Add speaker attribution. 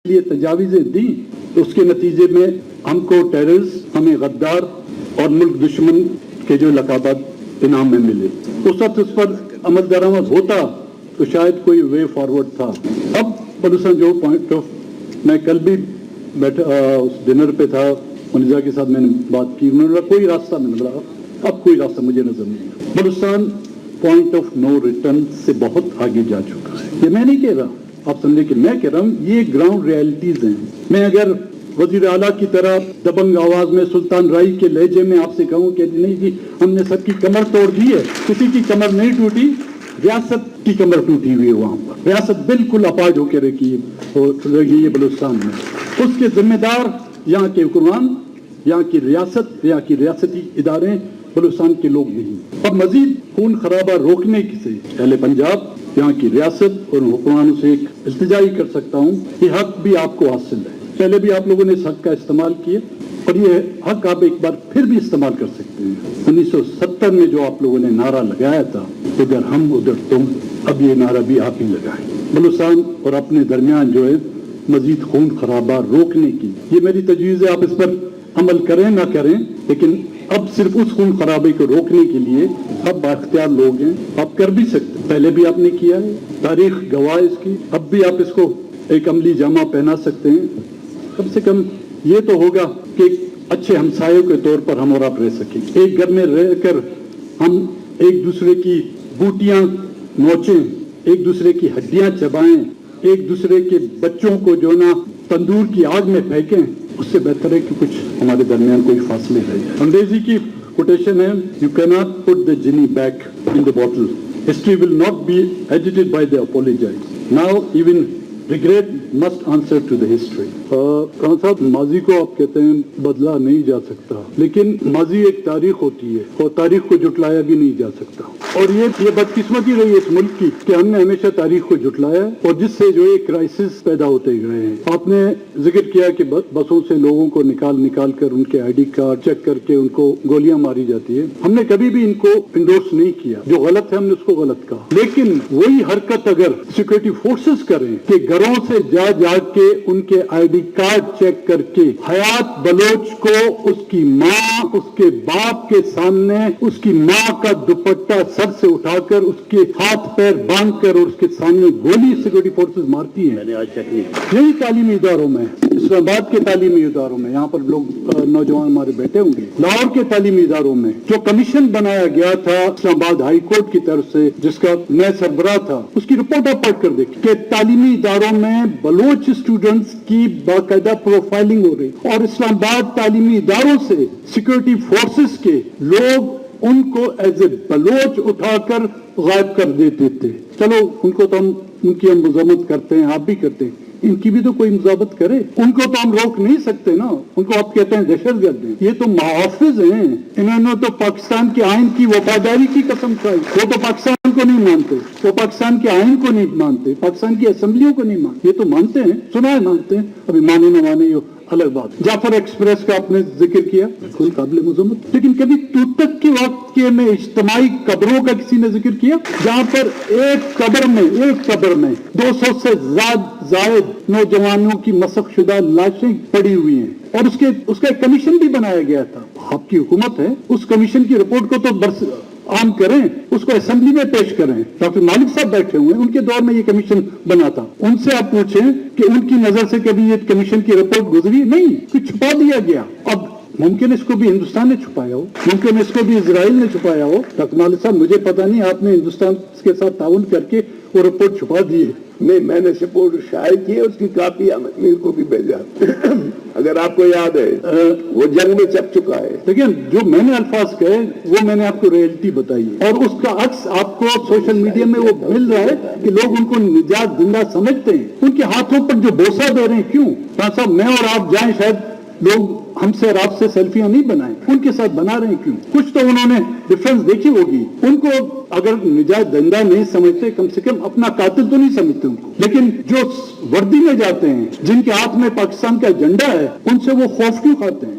Speaker 1: لیے تجاویزیں دی تو اس کے نتیجے میں ہم کو ٹیررسٹ، ہمیں غدار اور ملک دشمن کے جو لقبات انعام میں ملے، اس وقت اس پر عمل درآمد ہوتا تو شاید کوئی وے فارورڈ تھا۔ اب بلوچستان جو پوائنٹ آف، میں کل بھی بیٹھا اس ڈنر پہ تھا، منیزا کے ساتھ میں نے بات کی، انہوں نے کوئی راستہ میں نے بولا اب کوئی راستہ مجھے نظر نہیں ہے۔ Balochistan point of no return سے بہت آگے جا چکا ہے۔ یہ میں نہیں کہہ رہا، آپ سمجھے کہ میں کہہ رہا ہوں یہ گراؤنڈ ریالٹیز ہیں۔ میں اگر وزیر اعلیٰ کی طرح دبنگ آواز میں سلطان رائی کے لہجے میں آپ سے کہوں کہ نہیں جی ہم نے سب کی کمر توڑ دی ہے، کسی کی کمر نہیں ٹوٹی، ریاست کی کمر ٹوٹی ہوئی ہے، وہاں پر ریاست بالکل اپاہج ہو کے رکھی ہے بلوچستان میں۔ اس کے ذمہ دار یہاں کے حکمران، یہاں کی ریاست، یہاں کی ریاستی ادارے، بلوچستان کے لوگ نہیں۔ اور مزید خون خرابہ روکنے سے پہلے پنجاب، یہاں کی ریاست اور حکمرانوں سے ایک التجا ہی کر سکتا ہوں، یہ حق بھی آپ کو حاصل ہے۔ پہلے بھی آپ لوگوں نے اس حق کا استعمال کیا اور یہ حق آپ ایک بار پھر بھی استعمال کر سکتے ہیں۔ 1970 میں جو آپ لوگوں نے نعرہ لگایا تھا، ادھر ہم ادھر تم، اب یہ نعرہ بھی آپ ہی لگائیں۔ بلوچستان اور اپنے درمیان جو ہے مزید خون خرابہ روکنے کی یہ میری تجویز ہے، آپ اس پر عمل کریں نہ کریں، لیکن اب صرف اس خون خرابے کو روکنے کے لیے اب بااختیار لوگ ہیں، آپ کر بھی سکتے ہیں، پہلے بھی آپ نے کیا ہے، تاریخ گواہ اس کی، اب بھی آپ اس کو ایک عملی جامہ پہنا سکتے ہیں۔ کم سے کم یہ تو ہوگا کہ اچھے ہمسایوں کے طور پر ہم اور آپ رہ سکیں، ایک گھر میں رہ کر ہم ایک دوسرے کی بوٹیاں نوچیں، ایک دوسرے کی ہڈیاں چبائیں، ایک دوسرے کے بچوں کو جو نا تندور کی آگ میں پھینکیں، اس سے بہتر ہے کہ کچھ ہمارے درمیان کوئی فاصلے رہ جائے۔ انگریزی کی کوٹیشن ہے، یو کی not put the genie back in the bottle, history will not be agitated by the apologize, now even regret must answer to the history. Khan صاحب، ماضی کو آپ کہتے ہیں بدلا نہیں جا سکتا، لیکن ماضی ایک تاریخ ہوتی ہے اور تاریخ کو جھٹلایا بھی نہیں جا سکتا، اور یہ بدقسمتی رہی ہے اس ملک کی کہ ہم نے ہمیشہ تاریخ کو جھٹلایا اور جس سے جو ہے کرائسس پیدا ہوتے گئے ہیں۔ آپ نے ذکر کیا کہ بسوں سے لوگوں کو نکال کر ان کے آئی ڈی کارڈ چیک کر کے ان کو گولیاں ماری جاتی ہے۔ ہم نے کبھی بھی ان کو انڈورس نہیں کیا، جو غلط ہے ہم نے اس کو غلط کہا، لیکن وہی حرکت اگر سیکورٹی فورسز کریں کہ گھروں سے جا کے ان کے آئی ڈی کارڈ چیک کر کے حیات بلوچ کو اس کی ماں، اس کے باپ کے سامنے اس کی ماں کا دوپٹہ سر سے اٹھا کر اس کے ہاتھ پیر باندھ کر اور اس کے سامنے گولی سیکورٹی فورسز مارتی ہیں، یہی تعلیمی اداروں میں، اسلام آباد کے تعلیمی اداروں میں، یہاں پر لوگ نوجوان ہمارے بیٹھے ہوں گے، لاہور کے تعلیمی اداروں میں جو کمیشن بنایا گیا تھا اسلام آباد ہائی کورٹ کی طرف سے، جس کا میں سربراہ تھا، اس کی رپورٹ آپ پڑھ کر دیکھیں کہ تعلیمی اداروں میں بلوچ اسٹوڈنٹس کی باقاعدہ پروفائلنگ ہو رہی، اور اسلام آباد تعلیمی اداروں سے سیکورٹی فورسز کے لوگ ان کو ایز اے بلوچ اٹھا کر غائب کر دیتے تھے۔ چلو ان کو تو ہم ان کی ہم مذمت کرتے ہیں، آپ بھی کرتے ہیں، ان کی بھی تو کوئی مذمت کرے، ان کو تو ہم روک نہیں سکتے نا، ان کو آپ کہتے ہیں دہشت گرد ہیں، یہ تو محافظ ہیں، انہوں نے تو پاکستان کے آئین کی وفاداری کی قسم کھائی، وہ تو پاکستان کو نہیں مانتے، وہ پاکستان کے آئین کو نہیں مانتے، پاکستان کی اسمبلیوں کو نہیں مانتے، یہ تو مانتے ہیں، سنا ہے مانتے ہیں، ابھی مانے نہ مانے یہ الگ بات۔ جعفر ایکسپریس کا آپ نے ذکر کیا، بالکل قابل مذمت، لیکن کبھی توتک کے واقعے میں اجتماعی قبروں کا کسی نے ذکر کیا، جہاں پر ایک قبر میں 200 سے زائد نوجوانوں کی مسخ شدہ لاشیں پڑی ہوئی ہیں، اور اس کا ایک کمیشن بھی بنایا گیا تھا، آپ کی حکومت ہے، اس کمیشن کی رپورٹ کو تو عام کریں، اس کو اسمبلی میں پیش کریں۔ ڈاکٹر مالک صاحب بیٹھے ہوئے ہیں، ان کے دور میں یہ کمیشن بنا تھا، ان سے آپ پوچھیں کہ ان کی نظر سے کبھی یہ کمیشن کی رپورٹ گزری نہیں، کہ چھپا دیا گیا۔ اب ممکن اس کو بھی ہندوستان نے چھپایا ہو، ممکن اس کو بھی اسرائیل نے چھپایا ہو، ڈاکٹر مالک صاحب مجھے پتہ نہیں، آپ نے ہندوستان کے ساتھ تعاون کر کے وہ رپورٹ چھپا دی ہے۔
Speaker 2: نہیں، میں نے رپورٹ شائع کی ہے، اس کی کاپی امیر کو بھی بھیجا، اگر آپ کو یاد ہے، وہ جنگ میں چھپ چکا ہے۔
Speaker 1: لیکن جو میں نے الفاظ کہے وہ میں نے آپ کو ریئلٹی بتائی ہے، اور اس کا عکس آپ کو سوشل میڈیا میں وہ مل رہا ہے کہ لوگ ان کو نجات زندہ سمجھتے ہیں، ان کے ہاتھوں پر جو بوسہ دے رہے ہیں، کیوں؟ صاحب میں اور آپ جائیں، شاید لوگ ہم سے اور آپ سے سیلفیاں نہیں بنائیں، ان کے ساتھ بنا رہے ہیں، کیوں؟ کچھ تو انہوں نے ڈفرنس دیکھی ہوگی، ان کو اگر نجات دندہ نہیں سمجھتے، کم سے کم اپنا قاتل تو نہیں سمجھتے ان کو، لیکن جو وردی میں جاتے ہیں، جن کے ہاتھ میں پاکستان کا ایجنڈا ہے، ان سے وہ خوف کیوں کھاتے ہیں،